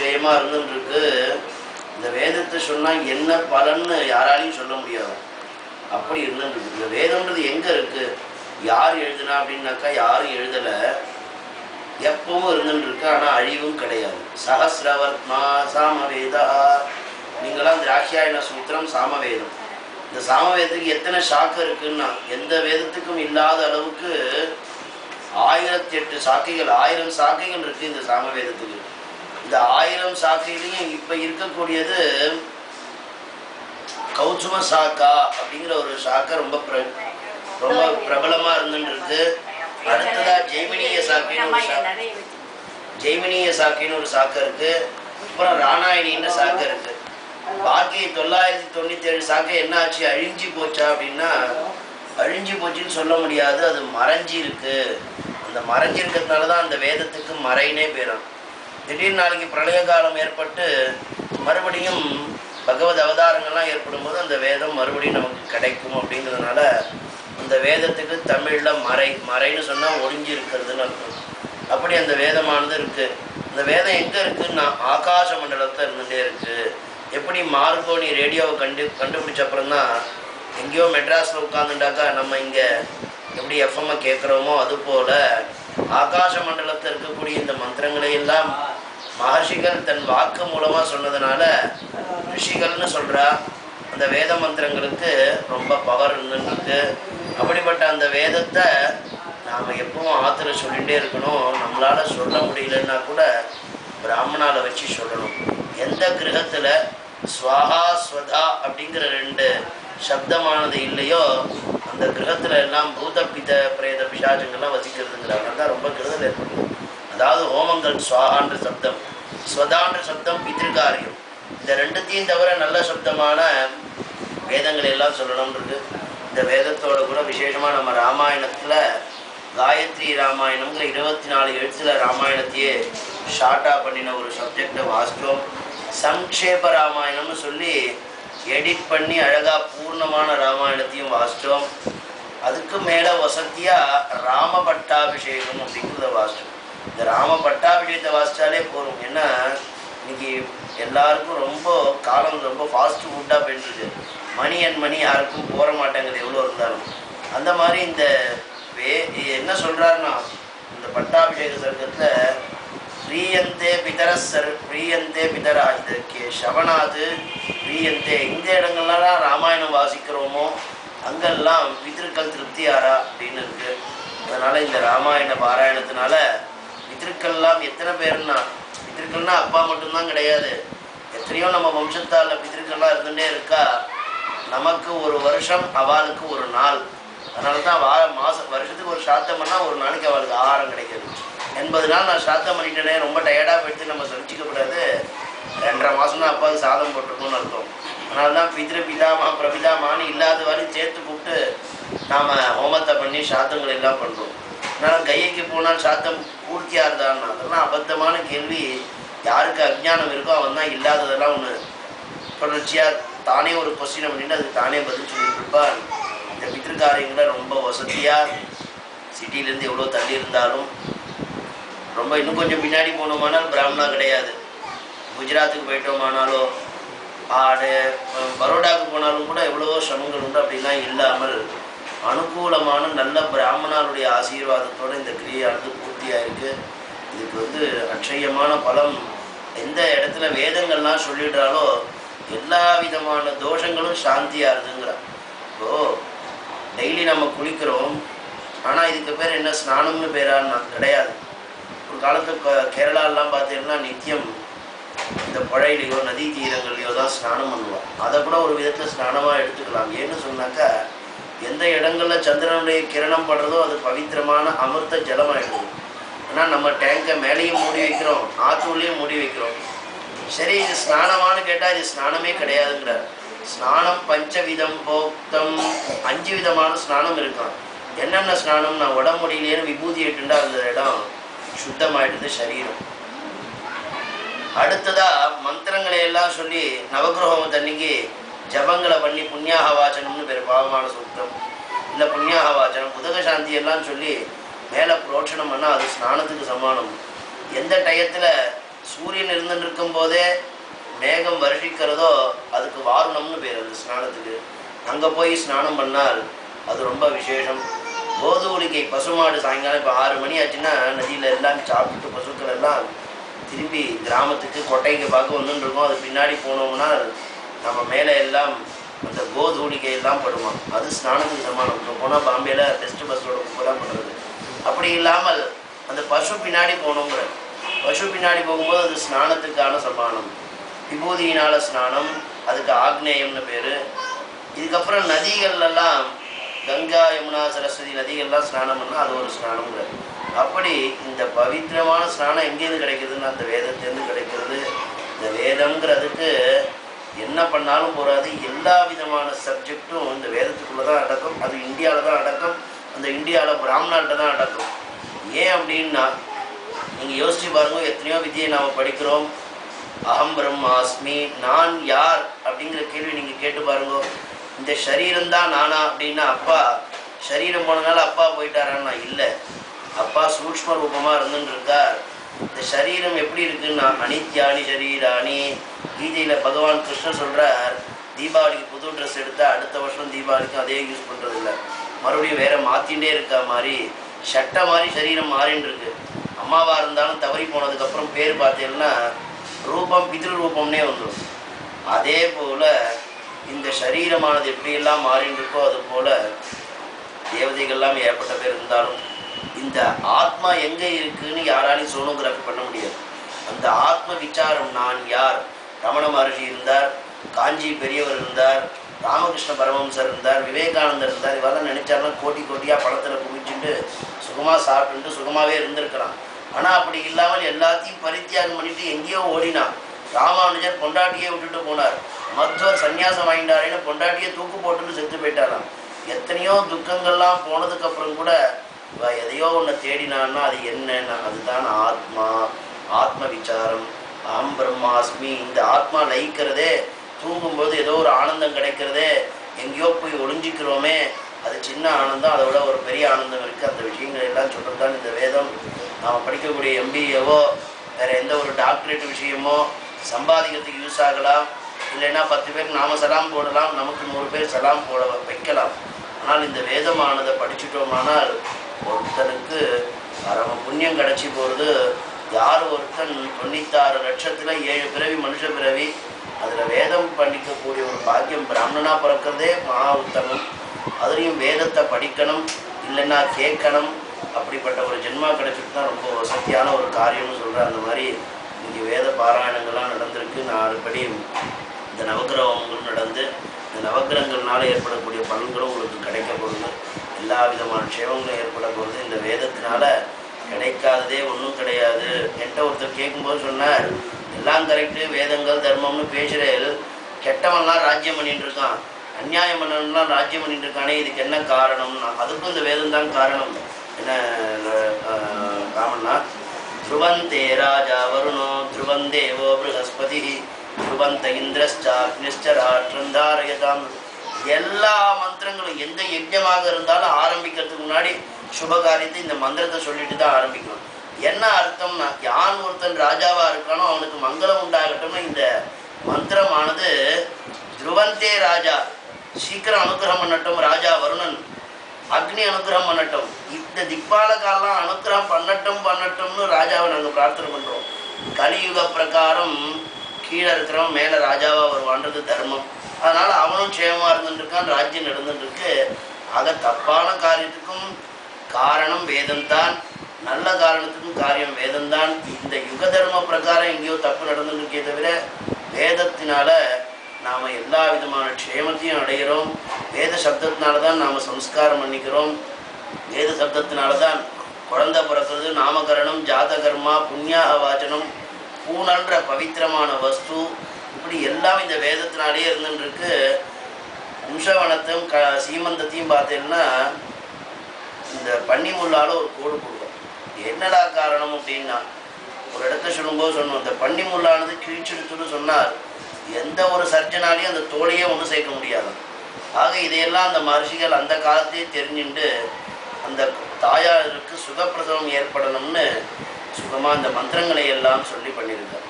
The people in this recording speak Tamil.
விஷயமா இருந்துருக்கு. இந்த வேதத்தை சொன்னால் என்ன பலன்னு யாராலையும் சொல்ல முடியாது, அப்படி இருந்துருக்கு. இந்த வேதம்ன்றது எங்கே இருக்குது, யார் எழுதுனா அப்படின்னாக்கா யாரும் எழுதலை, எப்பவும் இருந்துருக்கு. ஆனால் அழிவும் கிடையாது. சஹசிரவர்மா சாமவேதா. நீங்களாம் திராட்சாயண சூத்திரம் சாமவேதம். இந்த சாமவேதத்துக்கு எத்தனை சாக்கை இருக்குன்னா எந்த வேதத்துக்கும் இல்லாத அளவுக்கு 1008 சாக்கைகள், 1000 சாக்கைகள் இருக்குது இந்த சாமவேதத்துக்கு. இந்த 1000 சாக்கையிலையும் இப்போ இருக்கக்கூடியது கௌசும சாக்கா அப்படிங்கிற ஒரு சாக்கை ரொம்ப பிரபலமாக இருந்துருக்கு. அடுத்ததா ஜெய்மினிய சாக்கைன்னு ஒரு சாக்கை இருக்கு. அப்புறம் ராணாயணின்னு சாக்கை இருக்கு. பாக்கி 997 சாக்கை என்ன ஆச்சு, அழிஞ்சு போச்சா அப்படின்னா அழிஞ்சு போச்சுன்னு சொல்ல முடியாது, அது மறைஞ்சி இருக்கு. அந்த மறைஞ்சி இருக்கிறதுனால தான் அந்த வேதத்துக்கு மறைனே பேரும். திடீர்னு நாளைக்கு பிரளய காலம் ஏற்பட்டு மறுபடியும் பகவத் அவதாரங்கள்லாம் ஏற்படும் போது அந்த வேதம் மறுபடியும் நமக்கு கிடைக்கும். அப்படிங்கிறதுனால அந்த வேதத்துக்கு தமிழில் மறைன்னு சொன்னால் ஒளிஞ்சு இருக்கிறதுன்னு அர்த்தம். அப்படி அந்த வேதமானது இருக்குது. இந்த வேதம் எங்கே இருக்குதுன்னா ஆகாச மண்டலத்தில் இருந்துகிட்டே இருக்குது. எப்படி மார்கோனி ரேடியோவை கண்டுபிடிச்ச அப்புறம்தான் எங்கேயோ மெட்ராஸில் உட்காந்துட்டாக்கா நம்ம இங்கே எப்படி எஃப்எம்ஐ கேட்குறோமோ அதுபோல் ஆகாச மண்டலத்தில் இருக்கக்கூடிய இந்த மந்திரங்களை எல்லாம் மகர்ஷிகள் தன் வாக்கு மூலமாக சொன்னதுனால ரிஷிகள்னு சொல்கிறா. அந்த வேத மந்திரங்களுக்கு ரொம்ப பவர் இருந்துருக்கு. அப்படிப்பட்ட அந்த வேதத்தை நாம் எப்பவும் ஆற்றுல சொல்லிகிட்டே இருக்கணும். நம்மளால் சொல்ல முடியலன்னா கூட பிராமணால வச்சு சொல்லணும். எந்த கிரகத்தில் ஸ்வாஹா ஸ்வதா அப்படிங்கிற 2 சப்தமானது இல்லையோ அந்த கிரகத்தில் எல்லாம் பூத பித பிரேத பிசாஜங்கள்லாம் வசிக்கிறதுங்கிறாங்க. தான் ரொம்ப கெடுதல் ஏற்படுது. அதாவது ஹோமங்கள் ஸ்வாஹான்ற சப்தம், ஸ்வதான்ற சப்தம் பித்ருகாரியம். இந்த 2த்தையும் தவிர நல்ல சப்தமான வேதங்கள் எல்லாம் சொல்லணும்ன்றது. இந்த வேதத்தோட கூட விசேஷமாக நம்ம ராமாயணத்தில் காயத்ரி ராமாயணம்ங்கிற 24 எழுத்தில் ராமாயணத்தையே ஷார்ட்டாக பண்ணின ஒரு சப்ஜெக்டை வாசித்தோம். சங்கேப ராமாயணம்னு சொல்லி எடிட் பண்ணி அழகாக பூர்ணமான ராமாயணத்தையும் வாசித்தோம். அதுக்கு மேலே வசதியாக ராம பட்டாபிஷேகம் அப்படிங்கிறத வாசித்தோம். இந்த ராம பட்டாபிஷேகத்தை வாசித்தாலே போகும். ஏன்னா இன்னைக்கு எல்லாருக்கும் ரொம்ப காலம் ரொம்ப ஃபாஸ்ட் ஃபுட்டாக போயிட்டுருக்கு. மணி அண்ட் மணி யாருக்கும் போற மாட்டேங்குது எவ்வளோ இருந்தாலும். அந்த மாதிரி இந்த என்ன சொல்கிறாருன்னா இந்த பட்டாபிஷேக சர்க்கத்தில் பிரியந்தே பிதரா இதற்கு சவனாது பிரியந்தே. இந்த இடங்கள்லாம் ராமாயணம் வாசிக்கிறோமோ அங்கெல்லாம் பித்திருக்கள் திருப்தியாரா அப்படின்னு இருக்கு. அதனால் இந்த ராமாயண பாராயணத்தினால பித்திருக்கள்லாம் எத்தனை பேருன்னா, பித்திருக்கள்னா அப்பா மட்டும்தான் கிடையாது, எத்தனையோ நம்ம வம்சத்தால் பித்திருக்கள்லாம் இருந்துகிட்டே இருக்கா. நமக்கு ஒரு வருஷம், அவளுக்கு ஒரு நாள். அதனால தான் வருஷத்துக்கு ஒரு சாத்தம் பண்ணால் ஒரு நாளைக்கு அவளுக்கு ஆகாரம் கிடைக்கிது. 80 நாள் நான் சாத்தம் பண்ணிட்டேனே ரொம்ப டயர்டாக போயிட்டு நம்ம சொல்லிச்சிக்கப்படாது. 2.5 மாதம் தான் அப்பாவுக்கு சாதம் போட்டிருக்கோம்னு அர்த்தம். அதனால தான் பிதாமா பிரபிதாமான்னு இல்லாத வரையும் சேர்த்து கூப்பிட்டு நாம் ஹோமத்தை பண்ணி சாத்தங்கள் எல்லாம் பண்ணுறோம். அதனால் கையைக்கு போனால் சாத்தம் பூர்த்தியாக இருந்தான்னா அதெல்லாம் அபத்தமான கேள்வி. யாருக்கு அஜ்ஞானம் இருக்கோ அவன் தான் இல்லாததெல்லாம் ஒன்று தொடர்ச்சியாக தானே ஒரு கொஸ்டினை பண்ணிட்டு அதுக்கு தானே பதில் சொல்லிட்டு இருப்பான். இந்த பித்திருக்காரியங்களை ரொம்ப வசதியாக சிட்டியிலேருந்து எவ்வளோ தள்ளி இருந்தாலும் ரொம்ப இன்னும் கொஞ்சம் பின்னாடி போனோமானால் பிராமணா கிடையாது. குஜராத்துக்கு போயிட்டோமானாலோ பரோடாவுக்கு போனாலும் கூட எவ்வளவோ சிரமங்கள் உண்டு. அப்படிலாம் இல்லாமல் அனுகூலமான நல்ல பிராமணருடைய ஆசீர்வாதத்தோடு இந்த கிரியானது பூர்த்தியாக இருக்குது. இதுக்கு அட்சயமான பலம். எந்த இடத்துல வேதங்கள்லாம் சொல்லிடுறாலோ எல்லா விதமான தோஷங்களும் சாந்தியாக இருதுங்கிறான். இப்போது டெய்லி நம்ம குளிக்கிறோம், ஆனால் இதுக்கு பேர் என்ன ஸ்நானம்னு பேரான்னா கிடையாது. ஒரு காலத்து கேரளாலாம் பார்த்தீங்கன்னா நித்தியம் இந்த புழையிலையோ நதி தீரங்கள்லையோ தான் ஸ்நானம் பண்ணுவாள். அதை கூட ஒரு விதத்தில் ஸ்நானமாக எடுத்துக்கலாம். ஏன்னு சொன்னாக்கா எந்த இடங்களில் சந்திரனுடைய கிரணம் படுறதோ அது பவித்திரமான அமிர்த ஜலமாகிடுது. ஆனால் நம்ம டேங்கை மேலேயும் மூடி வைக்கிறோம், ஆற்றுலையும் மூடி வைக்கிறோம். சரி, இது ஸ்நானமானு கேட்டால் இது ஸ்நானமே கிடையாதுங்கிறார். ஸ்நானம் பஞ்சவிதம் போக்தம், 5 விதமான ஸ்நானம் இருக்கான். என்னென்ன ஸ்நானம்? நான் உடம்பு முடியலேன்னு விபூதி ஏட்டுண்டா அந்த இடம் சுத்தமாயிடுது சரீரம். அடுத்ததா மந்திரங்களை எல்லாம் சொல்லி நவகிரகம் தண்ணிக்கு ஜபங்களை பண்ணி புண்ணியாக வாச்சனம்னு பேர், பாவமான சூத்திரம் இல்லை புண்ணியாக வாச்சனம், உதக சாந்தி எல்லாம் சொல்லி மேலே புரோட்சணம் பண்ணால் அது ஸ்நானத்துக்கு சமானம். எந்த டயத்தில் சூரியன் இருந்துட்டு இருக்கும் போதே மேகம் வருஷிக்கிறதோ அதுக்கு வாருணம்னு பேர் அந்த ஸ்நானத்துக்கு. அங்கே போய் ஸ்நானம் பண்ணால் அது ரொம்ப விசேஷம். கோதூளிகை பசுமாடு சாயங்காலம் இப்போ 6 மணி ஆச்சுன்னா நதியில் எல்லாம் சாப்பிட்டு பசுக்கள் எல்லாம் திரும்பி கிராமத்துக்கு கொட்டைக்கு பார்க்க வந்துட்டு இருக்கோம். அது பின்னாடி போனோம்னா நம்ம மேலே எல்லாம் அந்த கோதூளிகை எல்லாம் படுவோம். அது ஸ்நானத்துக்கு சமானம். இப்போ போனால் பாம்பேயில் டெஸ்ட் பஸ்ஸோட குப்பை தான் பண்ணுறது. அப்படி இல்லாமல் அந்த பசு பின்னாடி போகணுங்கிற பசு பின்னாடி போகும்போது அது ஸ்நானத்துக்கான சமானம். விபூதியினால் ஸ்நானம், அதுக்கு ஆக்னேயம்னு பேர். இதுக்கப்புறம் நதிகள்லாம் கங்கா யமுனா சரஸ்வதி நதிகள்லாம் ஸ்நானம் பண்ணால் அது ஒரு ஸ்நானங்கிற. அப்படி இந்த பவித்திரமான ஸ்நானம் எங்கேருந்து கிடைக்குதுன்னு அந்த வேதத்திலேருந்து கிடைக்கிறது. இந்த வேதங்கிறதுக்கு என்ன பண்ணாலும் போகாது, எல்லா விதமான சப்ஜெக்டும் இந்த வேதத்துக்குள்ளே தான் அடக்கம். அது இந்தியாவில் தான் அடக்கம். அந்த இந்தியாவில் பிராமணால்கிட்ட தான் அடக்கம். ஏன் அப்படின்னா நீங்கள் யோசிச்சு பாருங்க, எத்தனையோ வித்தியை நாம் படிக்கிறோம். அகம் பிரம்மாஸ்மி, நான் யார் அப்படிங்கிற கேள்வி நீங்கள் கேட்டு பாருங்க. இந்த சரீரம்தான் நானா அப்படின்னா அப்பா சரீரம் போனதுனால அப்பா போயிட்டாரான்னா இல்லை, அப்பா சூக்ஷ்ம ரூபமாக இருந்துன்னு இருக்கார். இந்த சரீரம் எப்படி இருக்குன்னா அனித்யானி சரீராணி. கீதையில் பகவான் கிருஷ்ணர் சொல்கிறார், தீபாவளிக்கு புது ட்ரெஸ் எடுத்தால் அடுத்த வருஷம் தீபாவளிக்கும் அதே யூஸ் பண்ணுறதில்ல, மறுபடியும் வேறு மாற்றிகிட்டே இருக்கா மாதிரி சட்டை மாதிரி சரீரம் மாறின்னு இருக்கு. அம்மாவாக இருந்தாலும் தவறி போனதுக்கப்புறம் பேர் பார்த்தீங்கன்னா ரூபம் பித்ரு ரூபம்னே வந்துடும். அதே போல் இந்த சரீரமானது எப்படியெல்லாம் மாறின்னு இருக்கோ அது போல் தேவதைகள்லாம் ஏற்பட்ட பேர் இருந்தாலும் இந்த ஆத்மா எங்கே இருக்குன்னு யாராலையும் சோனோகிராஃபி பண்ண முடியாது. அந்த ஆத்ம விசாரம் நான் யார். ரமண மகர்ஷி இருந்தார், காஞ்சி பெரியவர் இருந்தார், ராமகிருஷ்ண பரமஹம்சர் இருந்தார், விவேகானந்தர் இருந்தார். இவெல்லாம் நினைச்சாருன்னா கோட்டி கோட்டியாக பழத்தில் குவிச்சுட்டு சுகமாக சாப்பிட்டுட்டு சுகமாகவே இருந்திருக்கலாம். ஆனால் அப்படி இல்லாமல் எல்லாத்தையும் பரித்தியாகம் பண்ணிட்டு எங்கேயோ ஓடினான். ராமானுஜர் பொண்டாட்டியே விட்டுட்டு போனார். மருத்துவர் சன்னியாசம் வாங்கிட்டாரேன்னு பொண்டாட்டியே தூக்கு போட்டுன்னு செத்து போயிட்டாராம். எத்தனையோ துக்கங்கள்லாம் போனதுக்கப்புறம் கூட எதையோ ஒன்று தேடினான்னா அது என்னன்னா அதுதான் ஆத்மா, ஆத்ம விசாரம். அகம் பிரம்மாஸ்மி. இந்த ஆத்மா லயிக்கிறதே, தூங்கும்போது ஏதோ ஒரு ஆனந்தம் கிடைக்கிறதே, எங்கேயோ போய் ஒளிஞ்சிக்கிறோமே, அது சின்ன ஆனந்தம், அதை விட ஒரு பெரிய ஆனந்தம் இருக்குது. அந்த விஷயங்கள் எல்லாம் சொல்கிறது தான் இந்த வேதம். நாம் படிக்கக்கூடிய எம்பிஏவோ வேறு எந்த ஒரு டாக்டரேட் விஷயமோ சம்பாதிக்கிறதுக்கு யூஸ் ஆகலாம். இல்லைன்னா 10 பேருக்கு நாம் சலாம் போடலாம், நமக்கு 100 பேர் சலாம் போட வைக்கலாம். ஆனால் இந்த வேதமானதை படிச்சுட்டோமானால் ஒருத்தனுக்கு பரம புண்ணியம் கிடச்சி போகிறது. யார் ஒருத்தன் 96 லட்சத்தில் 7 பிறவி மனுஷ பிறவி, அதில் வேதம் படிக்கக்கூடிய ஒரு பாக்கியம் பிராமணனாக பிறக்கிறதே மகா உத்தமம். அதுலேயும் வேதத்தை படிக்கணும், இல்லைன்னா கேட்கணும். அப்படிப்பட்ட ஒரு ஜென்மா கிடைச்சிட்டு தான் ரொம்ப வசதியான ஒரு காரியம்னு சொல்கிறேன். அந்த மாதிரி இங்கே வேத பாராயணங்கள்லாம் நடந்திருக்கு. நான் அதுபடி இந்த நவக்கிரகங்களும் நடந்து இந்த நவக்கிரகங்கள்னால ஏற்படக்கூடிய பலன்களும் உங்களுக்கு கிடைக்க போகுது. எல்லா விதமான க்ஷேமங்களும் ஏற்பட போகுது. இந்த வேதத்தினால கிடைக்காததே ஒன்றும் கிடையாது. என்கிட்ட ஒருத்தர் கேட்கும்போது சொன்னார், எல்லாம் கரெக்டு, வேதங்கள் தர்மம்னு பேசுகிறேன், கெட்டவன்லாம் ராஜ்யம் பண்ணிட்டு இருக்கான், அநியாயம் பண்ணலாம் ராஜ்யம் பண்ணிட்டு இருக்கானே, இதுக்கு என்ன காரணம்னா அதுக்கும் இந்த வேதம் தான் காரணம். என்ன காரணம்னா த்ருவந்தே ராஜா வருணோ த்ருவந்தேவோ ப்ரஹஸ்பதி த்ருவந்த இந்திரஸ்டாக்னிஷ்டராட்சந்தாரயதாம். எல்லா மந்திரங்களும் எந்த யஜ்ஞமாக இருந்தாலும் ஆரம்பிக்கிறதுக்கு முன்னாடி சுப காரியத்தை இந்த மந்திரத்தை சொல்லிட்டு தான் ஆரம்பிக்கணும். என்ன அர்த்தம்னா யான் ஒருத்தன் ராஜாவாக இருக்கானோ அவனுக்கு மங்களம் உண்டாகட்டும்னு இந்த மந்திரமானது த்ருவந்தே ராஜா சீக்கிரம் அனுகிரகம் பண்ணட்டும், ராஜா வருணன் அக்னி அனுகிரகம் பண்ணட்டும், இந்த திக்பாலகாலாம் அனுகிரகம் பண்ணட்டும்னு ராஜாவை நாங்கள் பிரார்த்தனை பண்ணுறோம். கலியுக பிரகாரம் கீழே இருக்கிறவன் மேலே ராஜாவாக வருவான்றது தர்மம். அதனால் அவனும் க்ஷேமமாக இருந்துட்டுருக்கான், ராஜ்யம் நடந்துட்டுருக்கு. ஆக தப்பான காரியத்துக்கும் காரணம் வேதம்தான், நல்ல காரணத்துக்கும் காரியம் வேதம்தான். இந்த யுக தர்ம பிரகாரம் எங்கேயோ தப்பு நடந்துட்டுருக்கே தவிர வேதத்தினால நாம் எல்லா விதமான க்ஷேமத்தையும் அடைகிறோம். வேத சப்தத்தினால தான் நாம் சம்ஸ்காரம் பண்ணிக்கிறோம். வேத சப்தத்தினால தான் குழந்தை பிறக்கிறது, நாமகரணம், ஜாதகர்மா, புண்ணியாக வாச்சனம், பூனன்ற பவித்திரமான வஸ்து, இப்படி எல்லாம் இந்த வேதத்தினாலே இருந்துருக்கு. வம்சவனத்தையும் சீமந்தத்தையும் பார்த்தீங்கன்னா இந்த பன்னிமுள்ளால் ஒரு கோடு கொடுக்கும். என்னடா காரணம் அப்படின்னா ஒரு இடத்த சொல்லும்போது சொன்னோம், இந்த பன்னிமுள்ளானது கிழிச்செடுத்துன்னு சொன்னார். எந்த ஒரு சர்ஜனாலையும் அந்த தோலையே ஒன்றும் சேர்க்க முடியாது. ஆக இதையெல்லாம் அந்த மகர்ஷிகள் அந்த காலத்தையே தெரிஞ்சுட்டு அந்த தாயாருக்கு சுகப்பிரசவம் ஏற்படணும்னு சுகமாக அந்த மந்திரங்களை எல்லாம் சொல்லி பண்ணியிருக்கார்.